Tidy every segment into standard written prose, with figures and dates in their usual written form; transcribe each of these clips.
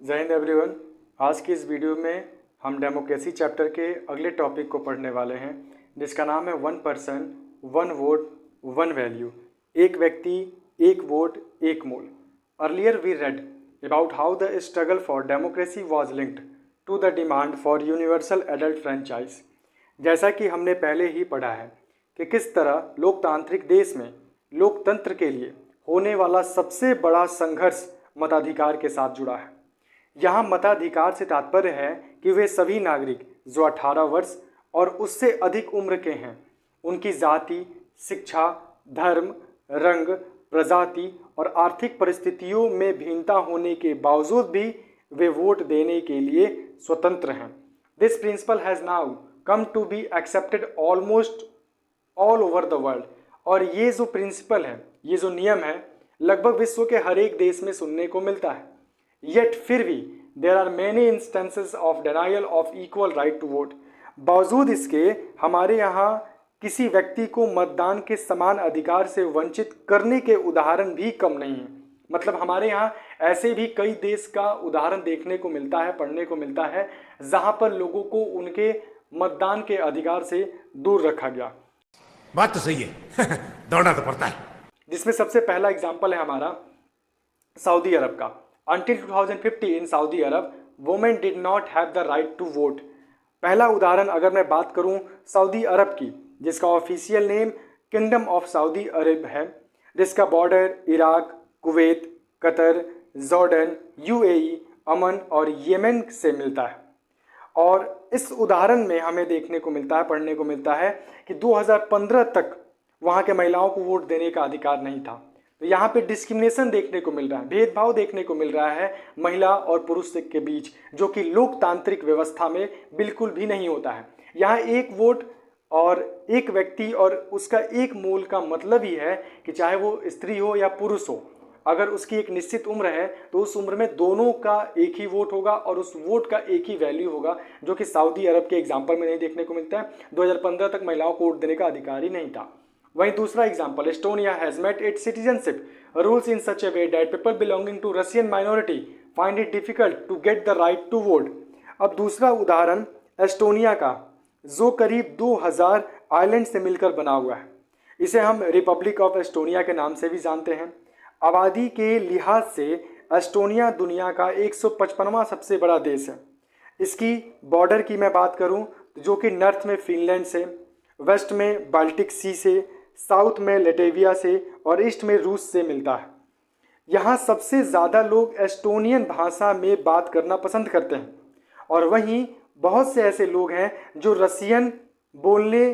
जय हिंद एवरीवन। आज की इस वीडियो में हम डेमोक्रेसी चैप्टर के अगले टॉपिक को पढ़ने वाले हैं, जिसका नाम है 1 पर्सन 1 वोट 1 वैल्यू। एक व्यक्ति एक वोट एक मूल। Earlier we read about how the struggle for democracy was linked to the demand for universal adult franchise. जैसा कि हमने पहले ही पढ़ा है कि किस तरह लोकतांत्रिक देश में लोकतंत्र के लिए होने वाला सबसे बड़ा संघर्ष मताधिकार के साथ जुड़ा है। यहाँ मताधिकार से तात्पर्य है कि वे सभी नागरिक जो 18 वर्ष और उससे अधिक उम्र के हैं, उनकी जाति, शिक्षा, धर्म, रंग, प्रजाति और आर्थिक परिस्थितियों में भिन्नता होने के बावजूद भी वे वोट देने के लिए स्वतंत्र हैं। This principle has now come to be accepted almost all over the world. और ये जो प्रिंसिपल है, ये जो नियम है, लगभग विश्व के हर एक देश में सुनने को मिलता है। Yet फिर भी there are many instances of denial of equal right to vote। बावजूद इसके हमारे यहाँ किसी व्यक्ति को मतदान के समान अधिकार से वंचित करने के उदाहरण भी कम नहीं है। मतलब हमारे यहाँ ऐसे भी कई देश का उदाहरण देखने को मिलता है, पढ़ने को मिलता है, जहाँ पर लोगों को उनके मतदान के अधिकार से दूर रखा गया। बात तो सही है दौड़ना तो पड़ता है। जिसमें सबसे पहला एग्जाम्पल है हमारा सऊदी अरब का। Until 2050 in Saudi Arab, women did not have the right to vote। पहला उदाहरण अगर मैं बात करूं सऊदी अरब की, जिसका official name kingdom of Saudi Arab है, जिसका border Iraq, Kuwait, Qatar, Jordan, UAE, Oman और येमेन से मिलता है। और इस उदाहरण में हमें देखने को मिलता है, पढ़ने को मिलता है कि 2015 तक वहाँ के महिलाओं को वोट देने का अधिकार नहीं था। तो यहाँ पे डिस्क्रिमिनेशन देखने को मिल रहा है, भेदभाव देखने को मिल रहा है महिला और पुरुष के बीच, जो कि लोकतांत्रिक व्यवस्था में बिल्कुल भी नहीं होता है। यहाँ एक वोट और एक व्यक्ति और उसका एक मूल का मतलब ही है कि चाहे वो स्त्री हो या पुरुष हो, अगर उसकी एक निश्चित उम्र है तो उस उम्र में दोनों का एक ही वोट होगा और उस वोट का एक ही वैल्यू होगा, जो कि सऊदी अरब के एग्जाम्पल में नहीं देखने को मिलता है। 2015 तक महिलाओं को वोट देने का अधिकार ही नहीं था। वहीं दूसरा example, Estonia has met its citizenship rules in such a way that people belonging to Russian minority find it difficult to get the right to vote. अब दूसरा उदाहरण एस्टोनिया का, जो करीब 2000 आइलैंड से मिलकर बना हुआ है। इसे हम रिपब्लिक ऑफ एस्टोनिया के नाम से भी जानते हैं। आबादी के लिहाज से एस्टोनिया दुनिया का 155वां सबसे बड़ा देश है। इसकी बॉर्डर की मैं बात करूं, जो कि नॉर्थ में फिनलैंड से, वेस्ट में बाल्टिक सी से, साउथ में लेटेविया से और ईस्ट में रूस से मिलता है। यहाँ सबसे ज़्यादा लोग एस्टोनियन भाषा में बात करना पसंद करते हैं, और वहीं बहुत से ऐसे लोग हैं जो रसियन बोलने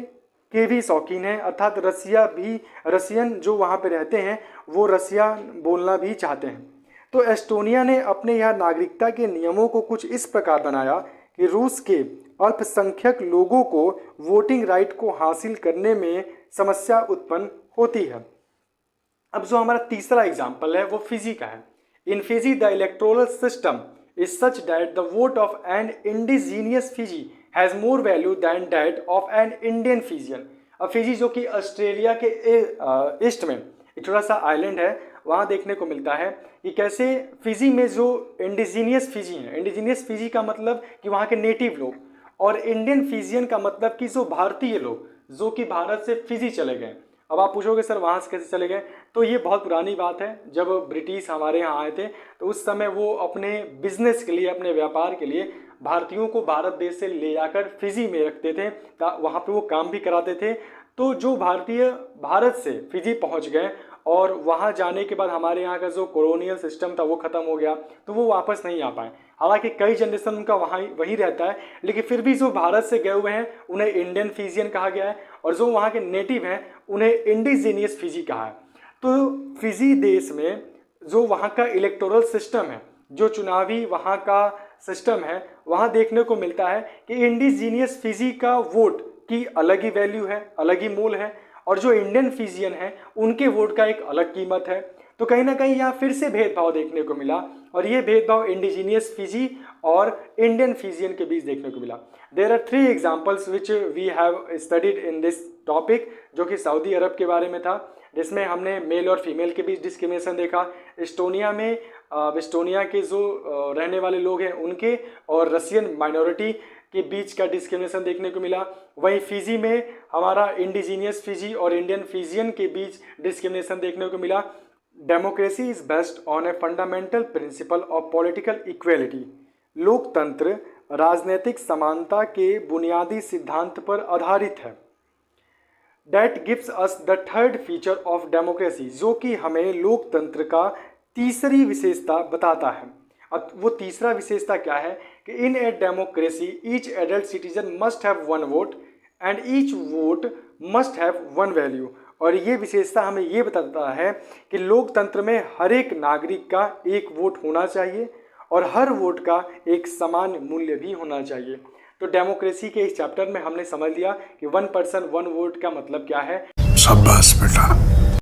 के भी शौकीन हैं, अर्थात रसियन जो वहाँ पे रहते हैं वो रसिया बोलना भी चाहते हैं। तो एस्टोनिया ने अपने यहाँ नागरिकता के नियमों को कुछ इस प्रकार बनाया कि रूस के अल्पसंख्यक लोगों को वोटिंग राइट को हासिल करने में समस्या उत्पन्न होती है। अब जो हमारा तीसरा एग्जाम्पल है वो फिजी का है। In Fiji the electoral system is such that the vote of an indigenous Fiji has more value than that of an Indian Fijian. अब फिजी जो कि ऑस्ट्रेलिया के ईस्ट में एक छोटा सा आइलैंड है, वहाँ देखने को मिलता है कि कैसे फिजी में जो इंडिजीनियस फिजी हैं, इंडिजीनियस फिजी का मतलब कि वहाँ के नेटिव लोग, और इंडियन फिजियन का मतलब कि जो भारतीय लोग जो कि भारत से फिजी चले गए। अब आप पूछोगे सर वहाँ से कैसे चले गए, तो ये बहुत पुरानी बात है। जब ब्रिटिश हमारे यहाँ आए थे तो उस समय वो अपने बिजनेस के लिए, अपने व्यापार के लिए भारतीयों को भारत देश से ले जाकर फिजी में रखते थे, वहाँ पे वो काम भी कराते थे। तो जो भारतीय भारत से फिजी पहुँच गए और वहाँ जाने के बाद हमारे यहाँ का जो कॉलोनियल सिस्टम था वो ख़त्म हो गया, तो वो वापस नहीं आ पाए। हालांकि कई जनरेशन उनका वहीं रहता है, लेकिन फिर भी जो भारत से गए हुए हैं उन्हें इंडियन फिजियन कहा गया है, और जो वहाँ के नेटिव हैं उन्हें इंडिजीनियस फिजी कहा है। तो फिजी देश में जो वहाँ का इलेक्टोरल सिस्टम है, जो चुनावी वहाँ का सिस्टम है, वहाँ देखने को मिलता है कि इंडिजीनियस फिजी का वोट की अलग ही वैल्यू है, अलग ही मूल है, और जो इंडियन फिजियन है उनके वोट का एक अलग कीमत है। तो कहीं ना कहीं यहाँ फिर से भेदभाव देखने को मिला, और ये भेदभाव इंडिजीनियस फिजी और इंडियन फिजियन के बीच देखने को मिला। There are 3 examples which we have studied in this topic, जो कि सऊदी अरब के बारे में था, जिसमें हमने मेल और फीमेल के बीच डिस्क्रिमिनेशन देखा। एस्टोनिया में वेस्टोनिया के जो रहने वाले लोग हैं उनके और रशियन माइनॉरिटी के बीच का डिस्क्रिमिनेशन देखने को मिला। वहीं फिजी में हमारा इंडिजीनियस फिजी और इंडियन फिजियन के बीच डिस्क्रिमिनेशन देखने को मिला। Democracy is based on a fundamental principle of political equality. लोकतंत्र राजनीतिक समानता के बुनियादी सिद्धांत पर आधारित है। That gives us the third feature of democracy, जो कि हमें लोकतंत्र का तीसरी विशेषता बताता है। अब वो तीसरा विशेषता क्या है कि in a democracy each adult citizen must have one vote and each vote must have one value. और ये विशेषता हमें ये बताता है कि लोकतंत्र में हर एक नागरिक का एक वोट होना चाहिए और हर वोट का एक समान मूल्य भी होना चाहिए। तो डेमोक्रेसी के इस चैप्टर में हमने समझ लिया कि वन पर्सन वन वोट का मतलब क्या है। शाबाश बेटा।